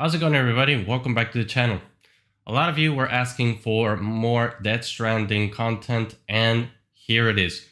How's it going, everybody? Welcome back to the channel. A lot of you were asking for more Death Stranding content, and here it is.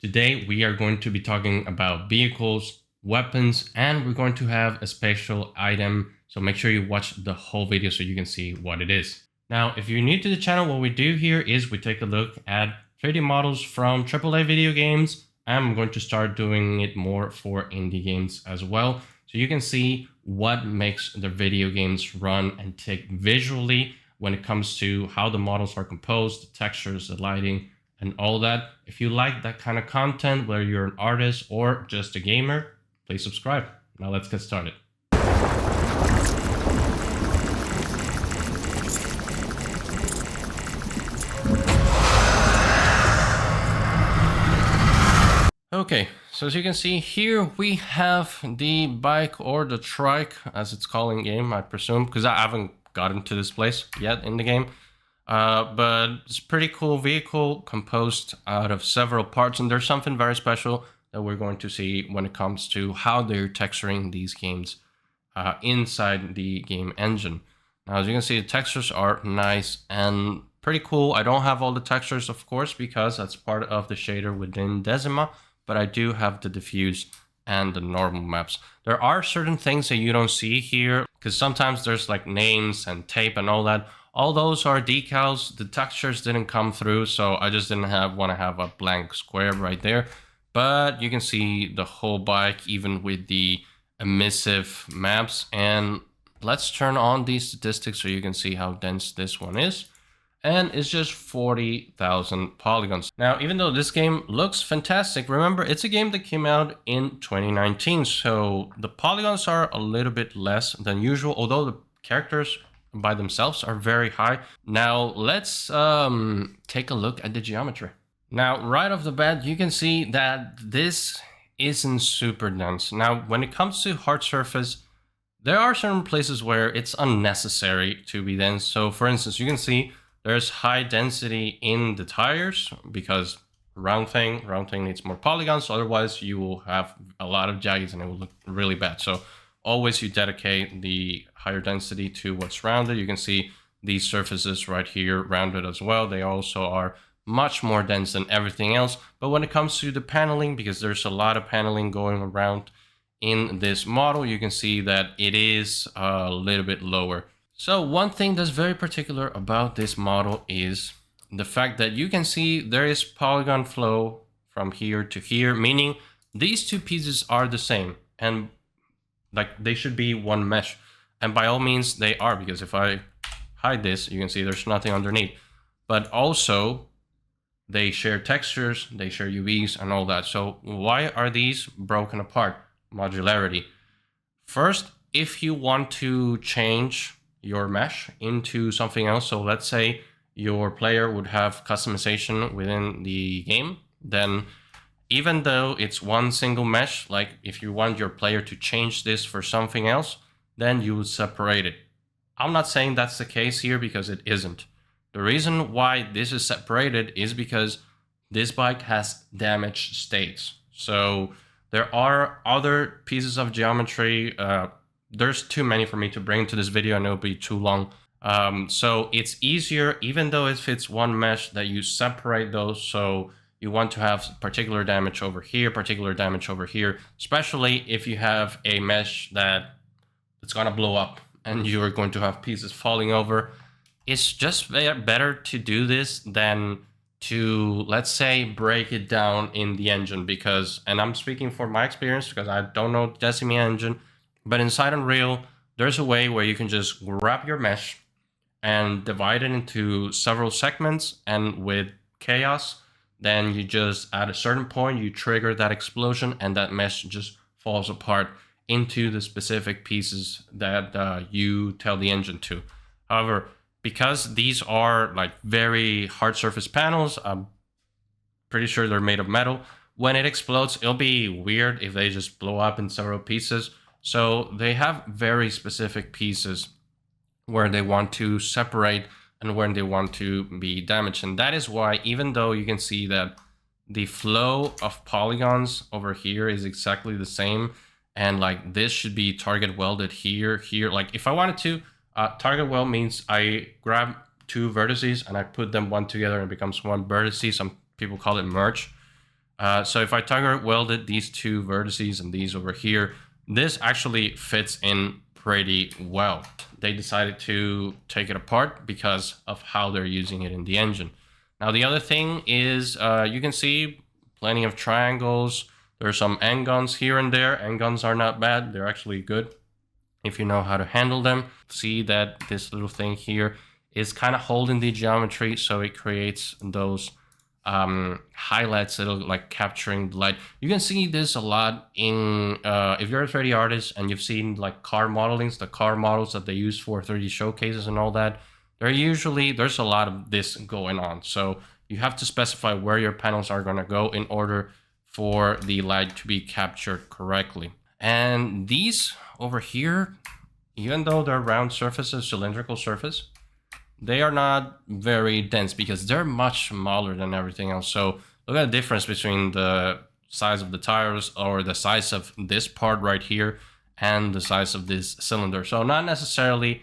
Today we are going to be talking about vehicles, weapons, and we're going to have a special item, so make sure you watch the whole video so you can see what it is. Now, if you're new to the channel, what we do here is we take a look at 3D models from AAA video games. I'm going to start doing it more for indie games as well, so you can see what makes the video games run and tick visually when it comes to how the models are composed, the textures, the lighting, and all that. If you like that kind of content, whether you're an artist or just a gamer, please subscribe. Now let's get started. Okay, so as you can see here, we have the bike or the trike, as it's called in game, I presume, because I haven't gotten to this place yet in the game. But it's a pretty cool vehicle composed out of several parts, and there's something very special that we're going to see when it comes to how they're texturing these games inside the game engine. Now, as you can see, the textures are nice and pretty cool. I don't have all the textures, of course, because that's part of the shader within Decima, but I do have the diffuse and the normal maps. There are certain things that you don't see here, because sometimes there's like names and tape and all that. All those are decals. The textures didn't come through, so I just didn't want to have a blank square right there. But you can see the whole bike, even with the emissive maps. And let's turn on these statistics so you can see how dense this one is. And it's just 40,000 polygons. Now, even though this game looks fantastic, remember, it's a game that came out in 2019, so the polygons are a little bit less than usual, although the characters by themselves are very high. Now, let's take a look at the geometry. Now, right off the bat, you can see that this isn't super dense. Now, when it comes to hard surface, there are certain places where it's unnecessary to be dense. So, for instance, you can see there's high density in the tires because round thing needs more polygons. Otherwise, you will have a lot of jaggeds and it will look really bad. So always you dedicate the higher density to what's rounded. You can see these surfaces right here rounded as well. They also are much more dense than everything else. But when it comes to the paneling, because there's a lot of paneling going around in this model, you can see that it is a little bit lower. So one thing that's very particular about this model is the fact that you can see there is polygon flow from here to here, meaning these two pieces are the same and like they should be one mesh. And by all means they are, because if I hide this, you can see there's nothing underneath. But also they share textures, they share UVs and all that. So why are these broken apart? Modularity. First, if you want to change your mesh into something else, so let's say your player would have customization within the game, then even though it's one single mesh, like if you want your player to change this for something else, then you would separate it. I'm not saying that's the case here because it isn't. The reason why this is separated is because this bike has damaged states. So there are other pieces of geometry. There's too many for me to bring to this video and it'll be too long. So it's easier, even though if it's one mesh, that you separate those. So you want to have particular damage over here, particular damage over here, especially if you have a mesh that it's gonna blow up and you're going to have pieces falling over. It's just better to do this than to, let's say, break it down in the engine, because, and I'm speaking for my experience because I don't know the Decima engine, but inside Unreal, there's a way where you can just grab your mesh and divide it into several segments, and with chaos, then you just, at a certain point, you trigger that explosion and that mesh just falls apart into the specific pieces that you tell the engine to. However, because these are like very hard surface panels, I'm pretty sure they're made of metal. When it explodes, it'll be weird if they just blow up in several pieces. So they have very specific pieces where they want to separate and when they want to be damaged. And that is why, even though you can see that the flow of polygons over here is exactly the same, and like this should be target welded here, here. Like if I wanted to, target weld means I grab two vertices and I put them one together and it becomes one vertice. Some people call it merge. So if I target welded these two vertices and these over here, this actually fits in pretty well. They decided to take it apart because of how they're using it in the engine. Now the other thing is you can see plenty of triangles. There's some end guns here and there. End guns are not bad. They're actually good if you know how to handle them. See that this little thing here is kind of holding the geometry, so it creates those highlights that are like capturing the light. You can see this a lot in if you're a 3D artist and you've seen like car modelings, the car models that they use for 3D showcases and all that. There's a lot of this going on. So you have to specify where your panels are going to go in order for the light to be captured correctly. And these over here, even though they're round surfaces, cylindrical surface, they are not very dense because they're much smaller than everything else. So look at the difference between the size of the tires or the size of this part right here and the size of this cylinder. So not necessarily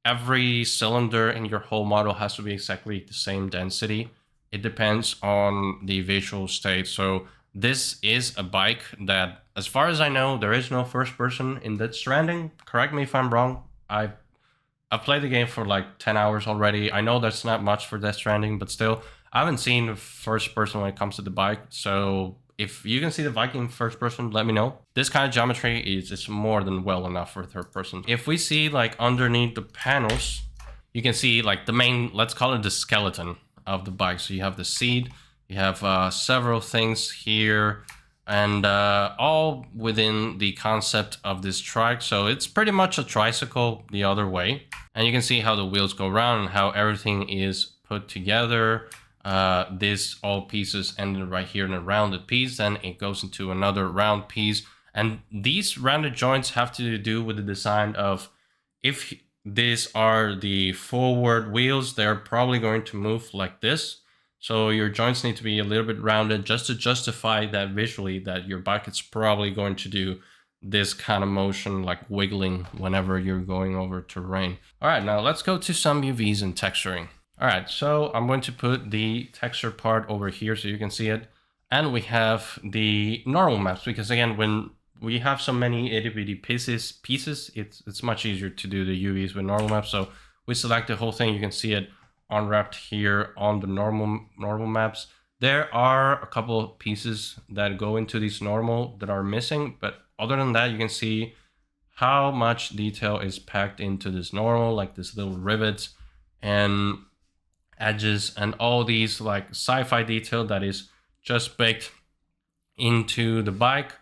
every cylinder in your whole model has to be exactly the same density. It depends on the visual state. So this is a bike that, as far as I know, there is no first person in Death Stranding. Correct me if I'm wrong. I've played the game for like 10 hours already. I know that's not much for Death Stranding, but still, I haven't seen first person when it comes to the bike. So if you can see the Viking first person, let me know. This kind of geometry is more than well enough for third person. If we see like underneath the panels, you can see like the main, let's call it the skeleton of the bike. So you have the seat, you have several things here, and all within the concept of this trike. So it's pretty much a tricycle the other way. And you can see how the wheels go around and how everything is put together. This all pieces ended right here in a rounded piece, then it goes into another round piece. And these rounded joints have to do with the design of, if these are the forward wheels, they're probably going to move like this. So your joints need to be a little bit rounded just to justify that visually, that your bike is probably going to do this kind of motion, like wiggling whenever you're going over terrain. All right, now let's go to some UVs and texturing. All right, so I'm going to put the texture part over here so you can see it. And we have the normal maps, because again, when we have so many itty bitty pieces, it's much easier to do the UVs with normal maps. So we select the whole thing. You can see it unwrapped here on the normal maps. There are a couple of pieces that go into these normal that are missing, but other than that, you can see how much detail is packed into this normal, like this little rivets and edges and all these like sci-fi detail that is just baked into the bike.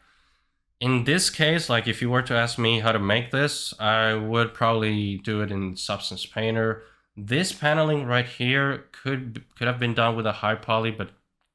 In this case, like if you were to ask me how to make this, I would probably do it in Substance Painter. This paneling right here could have been done with a high poly, but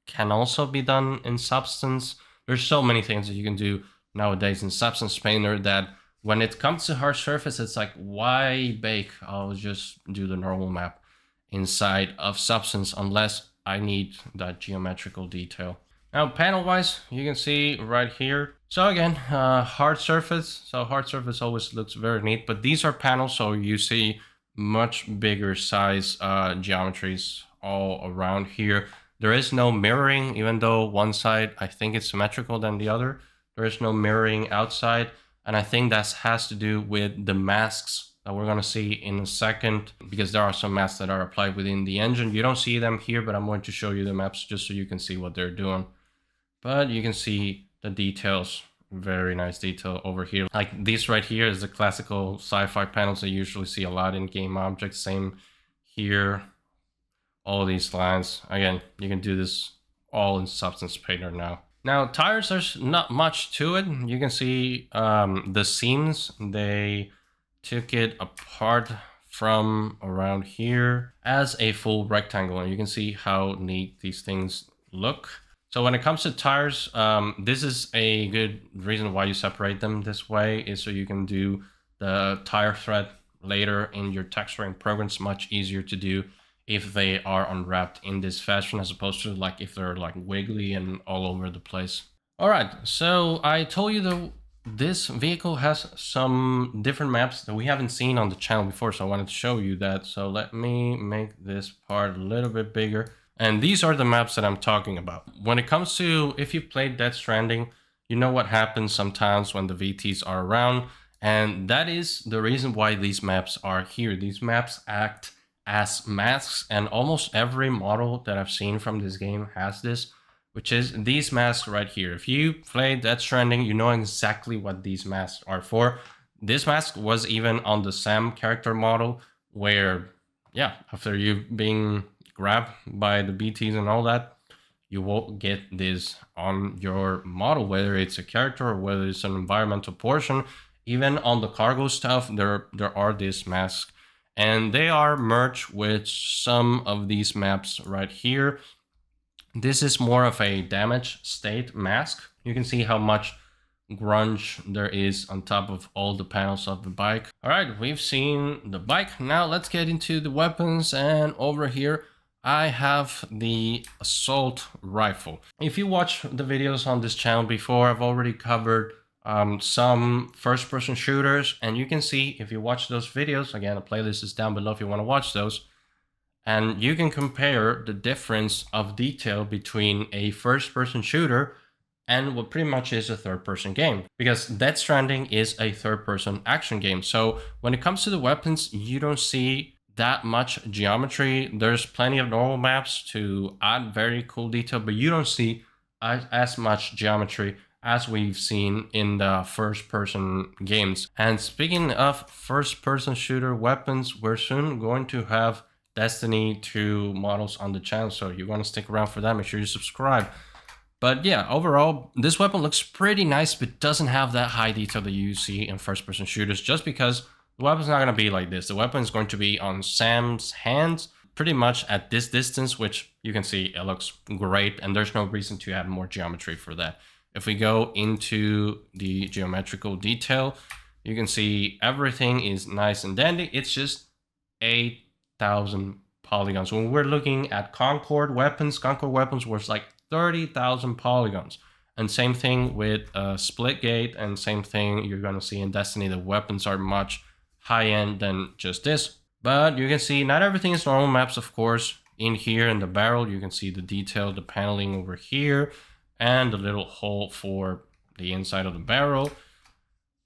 can also be done in Substance. There's so many things that you can do nowadays in Substance Painter that when it comes to hard surface, it's like, why bake? I'll just do the normal map inside of Substance unless I need that geometrical detail. Now, panel-wise, you can see right here. So again, hard surface. So hard surface always looks very neat, but these are panels, so you see much bigger size geometries all around here. There is no mirroring, even though one side I think it's symmetrical than the other. There is no mirroring outside, and I think that has to do with the masks that we're going to see in a second, because there are some masks that are applied within the engine. You don't see them here, but I'm going to show you the maps just so you can see what they're doing. But you can see the details, very nice detail over here. Like this right here is the classical sci-fi panels that you usually see a lot in game objects. Same here, all these lines. Again, you can do this all in Substance Painter now. Now tires, there's not much to it. You can see the seams, they took it apart from around here as a full rectangle, and you can see how neat these things look. So when it comes to tires, this is a good reason why you separate them this way, is so you can do the tire thread later in your texturing programs. Much easier to do if they are unwrapped in this fashion, as opposed to like if they're like wiggly and all over the place. All right, so I told you this vehicle has some different maps that we haven't seen on the channel before, so I wanted to show you that. So let me make this part a little bit bigger. And these are the maps that I'm talking about. When it comes to, if you played Death Stranding, you know what happens sometimes when the VTs are around. And that is the reason why these maps are here. These maps act as masks, and almost every model that I've seen from this game has this, which is these masks right here. If you play Death Stranding, you know exactly what these masks are for. This mask was even on the Sam character model, where, yeah, after you being grabbed by the BTs and all that, you will get this on your model, whether it's a character or whether it's an environmental portion. Even on the cargo stuff, there are these masks, and they are merged with some of these maps right here. This is more of a damage state mask. You can see how much grunge there is on top of all the panels of the bike. All right, we've seen the bike. Now let's get into the weapons, and over here I have the assault rifle. If you watch the videos on this channel before, I've already covered some first-person shooters, and you can see if you watch those videos, again, the playlist is down below if you want to watch those, and you can compare the difference of detail between a first-person shooter and what pretty much is a third-person game. Because Death Stranding is a third-person action game. So when it comes to the weapons, you don't see that much geometry. There's plenty of normal maps to add very cool detail, but you don't see as much geometry as we've seen in the first-person games. And speaking of first-person shooter weapons, we're soon going to have Destiny 2 models on the channel, so you want to stick around for that, make sure you subscribe. But yeah, overall, this weapon looks pretty nice, but doesn't have that high detail that you see in first-person shooters, just because the weapon's not going to be like this. The weapon is going to be on Sam's hands, pretty much at this distance, which you can see it looks great, and there's no reason to add more geometry for that. If we go into the geometrical detail, you can see everything is nice and dandy. It's just 8,000 polygons. When we're looking at Concord weapons was like 30,000 polygons. And same thing with Splitgate, and same thing you're going to see in Destiny. The weapons are much high-end than just this. But you can see not everything is normal maps, of course. In here in the barrel, you can see the detail, the paneling over here, and the little hole for the inside of the barrel.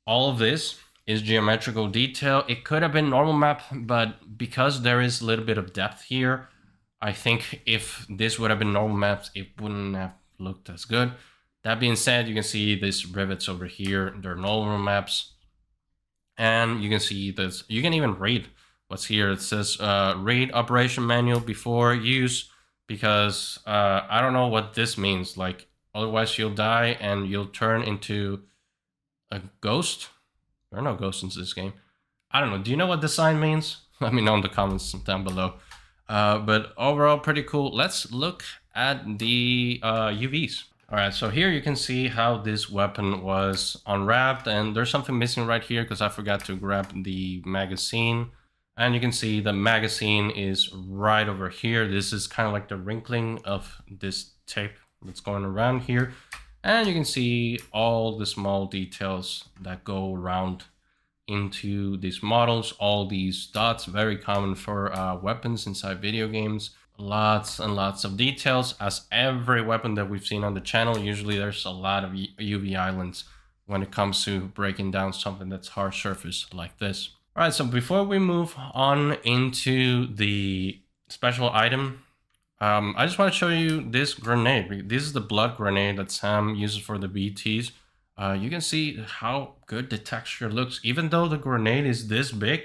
All of this is geometrical detail. It could have been normal map, but because there is a little bit of depth here, I think if this would have been normal maps, it wouldn't have looked as good. That being said, you can see these rivets over here. They're normal maps. And you can see this. You can even read what's here. It says read operation manual before use, because I don't know what this means. Like, otherwise you'll die and you'll turn into a ghost. There are no ghosts in this game. I don't know. Do you know what the sign means? Let me know in the comments down below. But overall, pretty cool. Let's look at the UVs. All right, so here you can see how this weapon was unwrapped, and there's something missing right here because I forgot to grab the magazine. And you can see the magazine is right over here. This is kind of like the wrinkling of this tape that's going around here. And you can see all the small details that go around into these models, all these dots, very common for weapons inside video games. Lots and lots of details, as every weapon that we've seen on the channel. Usually there's a lot of UV islands when it comes to breaking down something that's hard surface like this. All right, so before we move on into the special item, I just want to show you this grenade. This is the blood grenade that Sam uses for the BTs. You can see how good the texture looks, even though the grenade is this big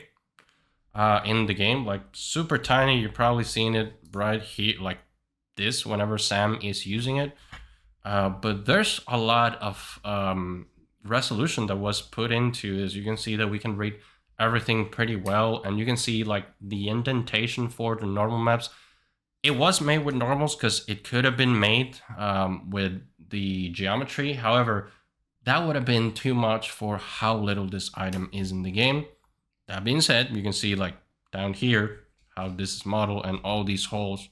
in the game, like super tiny. You're probably seeing it right here, like this, whenever Sam is using it. But there's a lot of resolution that was put into this. You can see that we can read everything pretty well, and you can see like the indentation for the normal maps. It was made with normals because it could have been made with the geometry. However, that would have been too much for how little this item is in the game. That being said, you can see like down here how this is modeled, and all these holes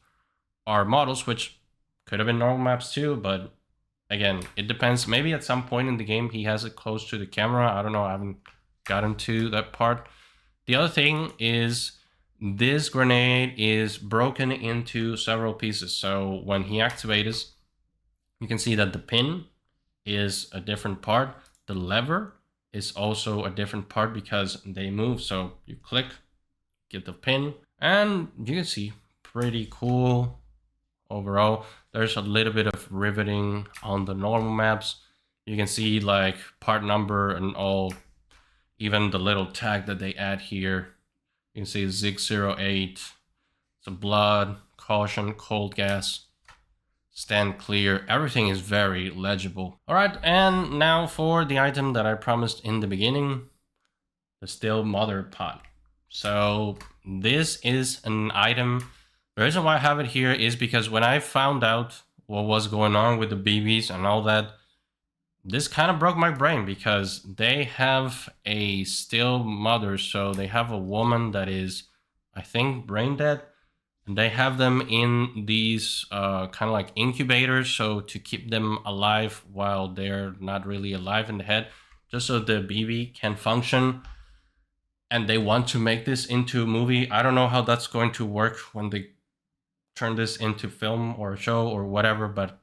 are models, which could have been normal maps too, but again, it depends. Maybe at some point in the game he has it close to the camera. I don't know. I haven't gotten to that part. The other thing is this grenade is broken into several pieces. So when he activates, you can see that the pin is a different part. The lever is also a different part because they move. So you click, get the pin, and you can see pretty cool overall. There's a little bit of riveting on the normal maps. You can see like part number and all, even the little tag that they add here. You can see Zig08, some blood, caution, cold gas, stand clear. Everything is very legible. All right, and now for the item that I promised in the beginning, the still mother pot. So this is an item. The reason why I have it here is because when I found out what was going on with the BBs and all that, this kind of broke my brain because they have a still mother. So they have a woman that is, I think, brain dead. And they have them in these kind of like incubators. So to keep them alive while they're not really alive in the head, just so the BB can function. And they want to make this into a movie. I don't know how that's going to work when they turn this into film or a show or whatever, but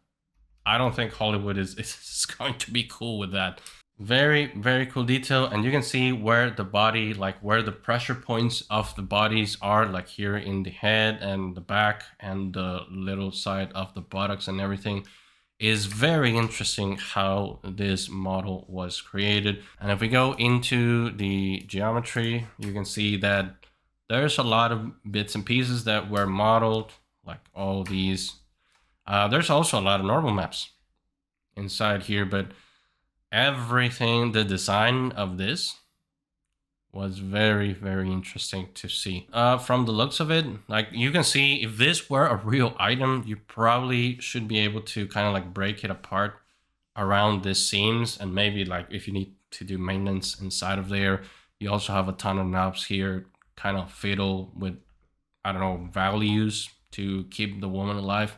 I don't think Hollywood is going to be cool with that. Very, very cool detail. And you can see where the body, like where the pressure points of the bodies are, like here in the head and the back and the little side of the buttocks and everything. Is very interesting how this model was created. And if we go into the geometry, you can see that there's a lot of bits and pieces that were modeled, like all these. There's also a lot of normal maps inside here, but everything, the design of this was very, very interesting to see. From the looks of it, like you can see if this were a real item, you probably should be able to kind of like break it apart around the seams. And maybe like if you need to do maintenance inside of there, you also have a ton of knobs here, kind of fiddle with, I don't know, values to keep the woman alive.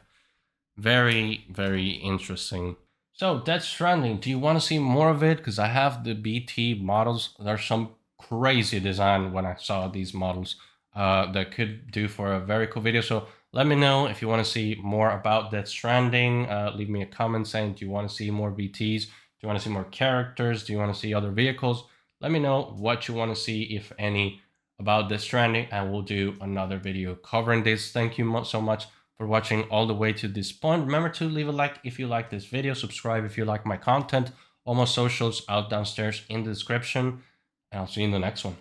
Very, very interesting. So Death Stranding, do you want to see more of it? Because I have the BT models. There's some crazy design when I saw these models that could do for a very cool video. So let me know if you want to see more about Death Stranding. Leave me a comment saying, do you want to see more BTs? Do you want to see more characters? Do you want to see other vehicles? Let me know what you want to see, if any, about Death Stranding, and we'll do another video covering this. Thank you so much for watching all the way to this point. Remember to leave a like if you like this video, subscribe if you like my content. All my socials out downstairs in the description, and I'll see you in the next one.